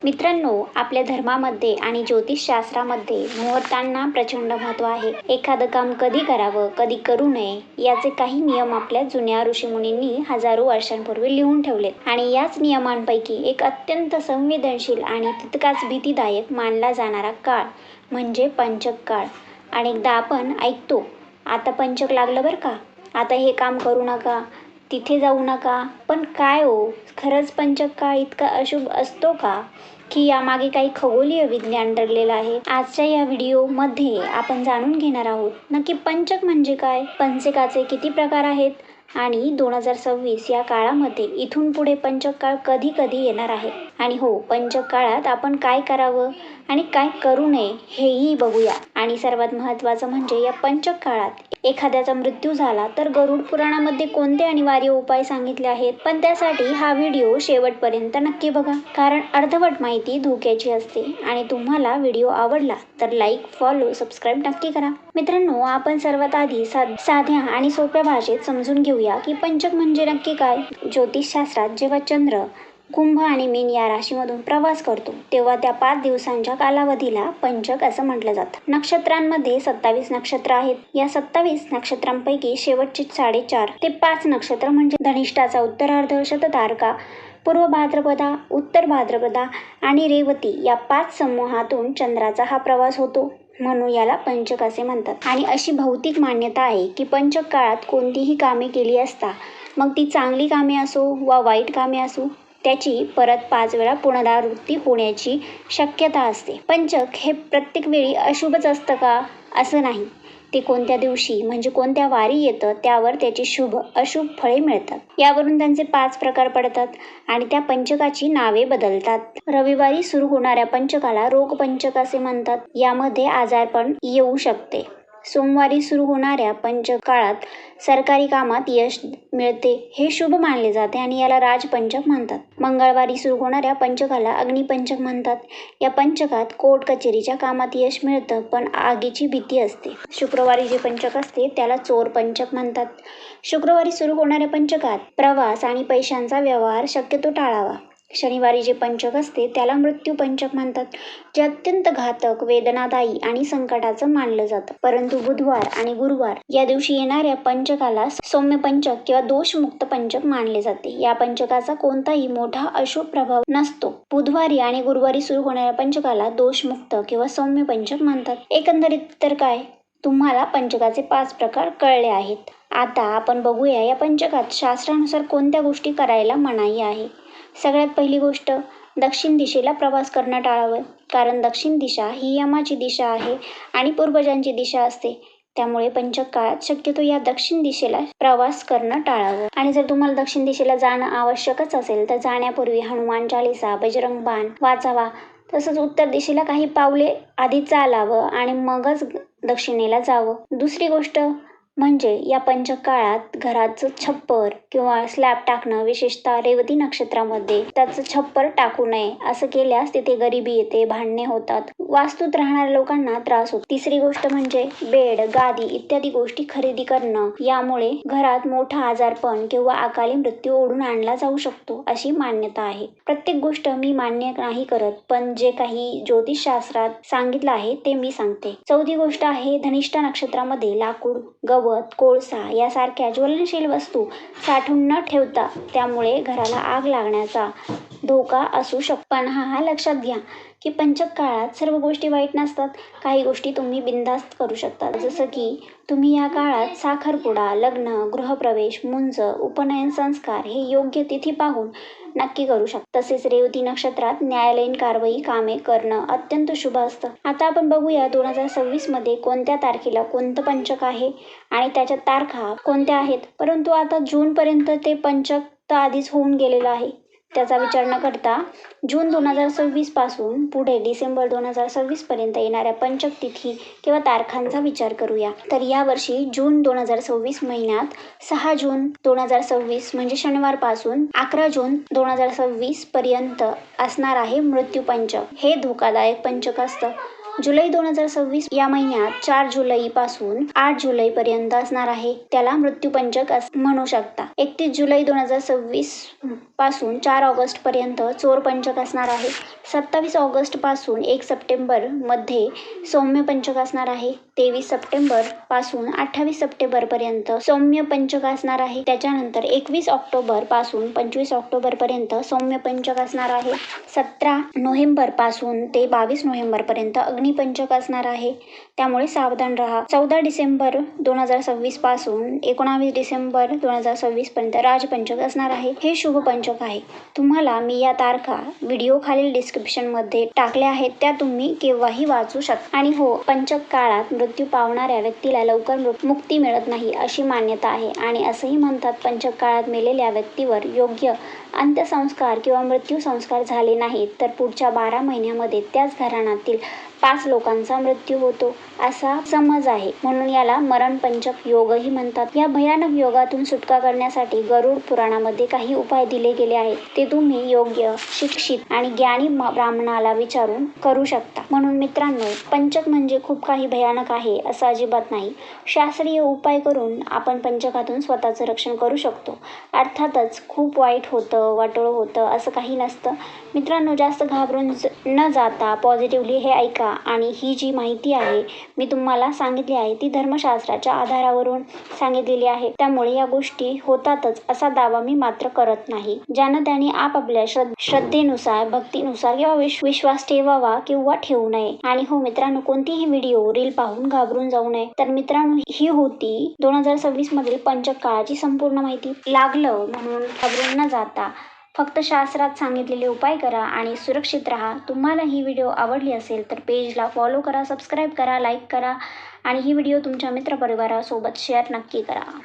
मित्रांनो, आपल्या धर्मामध्ये आणि ज्योतिषशास्त्रामध्ये मुहूर्तांना प्रचंड महत्त्व आहे. एखादं काम कधी करावं, कधी करू नये याचे काही नियम आपल्या जुन्या ऋषीमुनींनी हजारो वर्षांपूर्वी लिहून ठेवलेत. आणि याच नियमांपैकी एक अत्यंत संवेदनशील आणि तितकाच भीतीदायक मानला जाणारा काळ म्हणजे पंचक काळ. अनेकदा आपण ऐकतो, आता पंचक लागलं बरं का, आता हे काम करू नका, तिथे जाऊ नका. पण काय हो, खरंच पंचक काळ इतका अशुभ असतो का, की यामागे काही खगोलीय विज्ञान दडलेलं आहे? आजच्या या व्हिडिओमध्ये आपण जाणून घेणार आहोत नक्की पंचक म्हणजे काय, पंचकाचे किती प्रकार आहेत आणि 2026 या काळामध्ये इथून पुढे पंचक काळ कधी कधी येणार आहे. आणि हो, पंचक काळात आपण काय करावं आणि काय करू नये हेही बघूया. आणि सर्वात महत्त्वाचं म्हणजे या पंचक काळात एखाद्याचा मृत्यू झाला तर गरुड पुराणामध्ये कोणते अनिवार्य उपाय सांगितले आहेत. पण त्यासाठी हा व्हिडिओ शेवटपर्यंत नक्की बघा, कारण अर्धवट माहिती धोक्याची असते. आणि तुम्हाला व्हिडिओ आवडला तर लाईक, फॉलो, सबस्क्राईब नक्की करा. मित्रांनो, आपण सर्वात आधी साध्या आणि सोप्या भाषेत समजून घेऊया की पंचक म्हणजे नक्की काय. ज्योतिषशास्त्रात जेव्हा चंद्र कुंभ आणि मीन या राशीमधून प्रवास करतो तेव्हा त्या 5 दिवसांच्या कालावधीला पंचक असं म्हटलं जातं. नक्षत्रांमध्ये 27 नक्षत्र आहेत. या 27 नक्षत्रांपैकी शेवटची 4.5 ते 5 नक्षत्र म्हणजे धनिष्ठाचा उत्तरार्ध, शततारका, पूर्व भाद्रपदा, उत्तर भाद्रपदा आणि रेवती या 5 समूहातून चंद्राचा हा प्रवास होतो, म्हणून याला पंचक असे म्हणतात. आणि अशी भौतिक मान्यता आहे की पंचक काळात कोणतीही कामे केली असता, मग ती चांगली कामे असो वा वाईट कामे असो, त्याची परत 5 वेळा पुनरावृत्ती होण्याची शक्यता असते. पंचक हे प्रत्येक वेळी अशुभच असतं का, असं नाही. ते कोणत्या दिवशी म्हणजे कोणत्या वारी येतं त्यावर त्याची शुभ अशुभ फळे मिळतात. यावरून त्यांचे 5 प्रकार पडतात आणि त्या पंचकाची नावे बदलतात. रविवारी सुरू होणाऱ्या पंचकाला रोगपंचक असे म्हणतात. यामध्ये आजारपण येऊ शकते. सोमवारी सुरू होणाऱ्या पंचकाळात सरकारी कामात यश मिळते, हे शुभ मानले जाते आणि याला राजपंचक म्हणतात. मंगळवारी सुरू होणाऱ्या पंचकाला अग्निपंचक म्हणतात. या पंचकात कोर्ट कचेरीच्या कामात यश मिळतं, पण आगीची भीती असते. शुक्रवारी जे पंचक असते त्याला चोर पंचक म्हणतात. शुक्रवारी सुरू होणाऱ्या पंचकात प्रवास आणि पैशांचा व्यवहार शक्यतो टाळावा. शनिवारी जे पंचक असते त्याला मृत्यू पंचक म्हणतात, जे अत्यंत घातक, वेदनादायी आणि संकटाचं मानलं जातं. परंतु बुधवार आणि गुरुवार या दिवशी येणाऱ्या पंचकाला सौम्य पंचक किंवा दोषमुक्त पंचक मानले जाते. या पंचकाचा कोणताही मोठा अशुभ प्रभाव नसतो. बुधवारी आणि गुरुवारी सुरू होणाऱ्या पंचकाला दोषमुक्त किंवा सौम्य पंचक म्हणतात. एकंदरीत तर काय, तुम्हाला पंचकाचे 5 प्रकार कळले आहेत. आता आपण बघूया या पंचकात शास्त्रानुसार कोणत्या गोष्टी करायला मनाई आहे. सगळ्यात पहिली गोष्ट, दक्षिण दिशेला प्रवास करणं टाळावं, कारण दक्षिण दिशा ही यमाची दिशा आहे आणि पूर्वजांची दिशा असते. त्यामुळे पंचक काळात शक्यतो या दक्षिण दिशेला प्रवास करणं टाळावं. आणि जर तुम्हाला दक्षिण दिशेला जाणं आवश्यकच असेल तर जाण्यापूर्वी हनुमान चालीसा, बजरंग बाण वाचावा. तसंच उत्तर दिशेला काही पावले आधी चालावं आणि मगच दक्षिणेला जावं. दुसरी गोष्ट म्हणजे या पंचक काळात घराचं छप्पर किंवा स्लॅब टाकणं, विशेषतः रेवती नक्षत्रामध्ये त्याचं छप्पर टाकू नये. असं केल्यास तिथे गरिबी येते, भांडणे होतात, वास्तूत राहणाऱ्या लोकांना त्रास होतो. तिसरी गोष्ट म्हणजे बेड, गादी इत्यादी गोष्टी खरेदी करणं. यामुळे घरात मोठा आजारपण किंवा अकाली मृत्यू ओढून आणला जाऊ शकतो, अशी मान्यता आहे. प्रत्येक गोष्ट मी मान्य नाही करत, पण जे काही ज्योतिषशास्त्रात सांगितलं आहे ते मी सांगते. चौथी गोष्ट आहे, धनिष्ठा नक्षत्रामध्ये लाकूड, गवत, कोळसा यासारख्या ज्वलनशील वस्तू साठवून न ठेवता, त्यामुळे घराला आग लागण्याचा धोका असू शकतो. पण हा लक्षात घ्या की पंचक काळात सर्व गोष्टी वाईट नसतात. काही गोष्टी तुम्ही बिनधास्त करू शकता. जसं की तुम्ही या काळात साखरपुडा, लग्न, गृहप्रवेश, मुंज, उपनयन संस्कार हे योग्य तिथी पाहून नक्की करू शकता. तसेच रेवती नक्षत्रात न्यायालयीन कारवाई कामे करणं अत्यंत शुभ असतं. आता आपण बघूया 2026 मध्ये कोणत्या तारखेला कोणतं पंचक आहे आणि त्याच्या तारखा कोणत्या आहेत. परंतु आता जूनपर्यंत ते पंचक तर आधीच होऊन गेलेलं आहे. त्याचा विचार न करता जून 2026 पासून पुढे डिसेंबर 2026 पर्यंत येणाऱ्या पंचक तिथी किंवा तारखांचा विचार करूया. तर यावर्षी जून 2026 महिन्यात 6 जून 2026 म्हणजे शनिवारपासून 11 जून 2026 पर्यंत असणार आहे मृत्यू पंचक. हे धोकादायक पंचक असतं. जुलै 2026 या महिन्यात 4 जुलै पासून 8 जुलै पर्यंत असणार आहे. त्याला मृत्यू पंचक म्हणू शकता. 31 जुलै 2026 पासून 4 ऑगस्ट पर्यंत चोर पंचक असणार आहे. 27 ऑगस्ट पासून 1 सप्टेंबर मध्ये सौम्य पंचक असणार आहे. 23 सप्टेंबर पासून 28 सप्टेंबर पर्यंत सौम्य पंचक असणार आहे. त्याच्यानंतर 21 ऑक्टोबर पासून 25 ऑक्टोबर पर्यंत सौम्य पंचक असणार आहे. 17 नोव्हेंबर पासून ते 22 नोव्हेंबर पर्यंत अग्निपंचक असणार आहे. त्यामुळे सावधान राहा. 14 डिसेंबर 2026 पासून 19 डिसेंबर 2026 पर्यंत राजपंचक असणार आहे. हे शुभ पंचक आहे. तुम्हाला मी या तारखा व्हिडिओ खालील डिस्क्रिप्शन मध्ये टाकल्या आहेत, त्या तुम्ही केव्हाही वाचू शकता. आणि हो, पंचक काळात मृत्यू पावणाऱ्या व्यक्तीला लवकर मुक्ती मिळत नाही अशी मान्यता आहे. आणि असंही म्हणतात, पंचक काळात मेलेल्या व्यक्तीवर योग्य अंत्यसंस्कार किंवा मृत्यू संस्कार झाले नाहीत तर पुढच्या 12 महिन्यामध्ये त्याच घराण्यातील 5 लोकांचा मृत्यू होतो असा समज आहे. म्हणून याला मरण पंचक योगही म्हणतात. या भयानक योगातून सुटका करण्यासाठी गरुड पुराणामध्ये काही उपाय दिले गेले आहेत. ते तुम्ही योग्य, शिक्षित आणि ज्ञानी ब्राह्मणाला विचारून करू शकता. म्हणून मित्रांनो, पंचक म्हणजे खूप काही भयानक आहे असं अजिबात नाही. शास्त्रीय उपाय करून आपण पंचकातून स्वतःचं रक्षण करू शकतो. अर्थातच खूप वाईट होतं, वाटोळं होतं असं काही नसतं. मित्रांनो, जास्त घाबरून न जाता पॉझिटिव्हली हे ऐका. आणि ही जी माहिती आहे मी तुम्हाला सांगितली आहे ती धर्मशास्त्राच्या आधारावरून सांगितलेली आहे. त्यामुळे या गोष्टी होतातच असा दावा मी मात्र करत नाही. ज्यानं त्याने आपापल्या श्रद्धेनुसार, भक्तीनुसार किंवा विश्वास ठेवावा किंवा ठेवू नये. आणि हो मित्रांनो, कोणतीही व्हिडिओ रील पाहून घाबरून जाऊ नये. तर मित्रांनो, ही होती 2026 मधील पंचक काळाची संपूर्ण माहिती. लागलं म्हणून घाबरून न जाता फक्त शास्त्रात सांगितलेले उपाय करा आणि सुरक्षित राहा. तुम्हाला ही व्हिडिओ आवडली असेल तर पेजला फॉलो करा, सबस्क्राईब करा, लाईक करा आणि ही व्हिडिओ तुमच्या मित्रपरिवारासोबत शेअर नक्की करा.